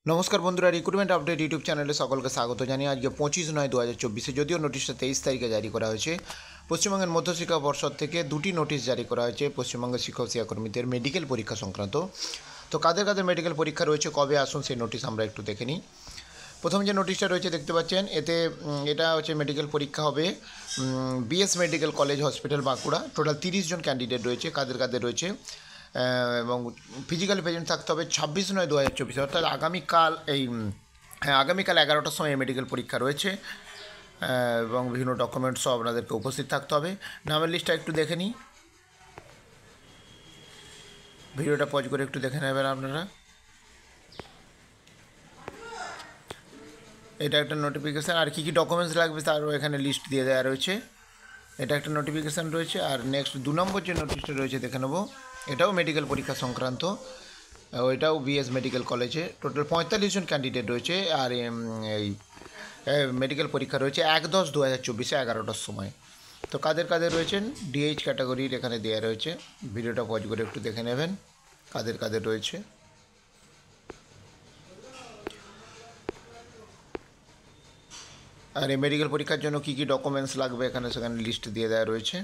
নমস্কার বন্ধুরা, recruitment update YouTube চ্যানেলে সকলকে স্বাগত জানিয়ে আজকে 25/9/2024 যদিও নোটিশটা 23 তারিখে জারি করা হয়েছে। পশ্চিমবঙ্গের মধ্যশিক্ষা পর্ষদ থেকে দুটি নোটিশ জারি করা হয়েছে পশ্চিমবঙ্গের শিক্ষক শিক্ষাকর্মীদের মেডিকেল পরীক্ষা সংক্রান্ত। তো কাদের কাদের মেডিকেল পরীক্ষা রয়েছে, কবে আসুন সেই নোটিশ আমরা একটু দেখে নিই। প্রথম যে নোটিশটা রয়েছে দেখতে পাচ্ছেন, এটা হচ্ছে মেডিকেল পরীক্ষা হবে BS medical college hospital Bankura. Total 30 জন ক্যান্ডিডেট রয়েছে। কাদের কাদের রয়েছে এবং ফিজিক্যালি প্রেজেন্ট থাকতে হবে 26/9/2024, অর্থাৎ আগামীকাল 11টার সময় মেডিকেল পরীক্ষা রয়েছে এবং বিভিন্ন ডকুমেন্টসও আপনাদেরকে উপস্থিত থাকতে হবে। নামের লিস্টটা একটু দেখে নিই, ভিডিওটা পজ করে একটু দেখে নেবেন আপনারা। এটা একটা নোটিফিকেশান, আর কী কী ডকুমেন্টস লাগবে তারও এখানে লিস্ট দিয়ে দেওয়া রয়েছে। এটা একটা নোটিফিকেশান রয়েছে। আর নেক্সট 2 নম্বর যে নোটিশটা রয়েছে দেখে নেবো, এটাও মেডিকেল পরীক্ষা সংক্রান্ত, ওইটাও বিএস মেডিকেল কলেজে। টোটাল 45 জন ক্যান্ডিডেট রয়েছে। আর এই মেডিকেল পরীক্ষা রয়েছে 1/10/2024 11টার সময়। তো কাদের কাদের রয়েছেন, ডিএইচ ক্যাটাগরির এখানে দেওয়া রয়েছে। ভিডিওটা পজ করে একটু দেখে নেবেন কাদের কাদের রয়েছে। আর এই মেডিকেল পরীক্ষার জন্য কী কী ডকুমেন্টস লাগবে এখানে সেখানে লিস্ট দিয়ে দেওয়া রয়েছে।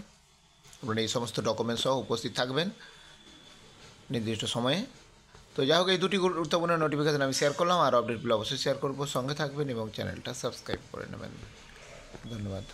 আপনারা এই সমস্ত ডকুমেন্টস সহ উপস্থিত থাকবেন নির্দিষ্ট সময়ে। তো যাই হোক, এই দুটি গুরুত্বপূর্ণ নোটিফিকেশান আমি শেয়ার করলাম, আর আপডেটগুলো অবশ্যই শেয়ার করবো। সঙ্গে থাকবেন এবং চ্যানেলটা সাবস্ক্রাইব করে নেবেন। ধন্যবাদ।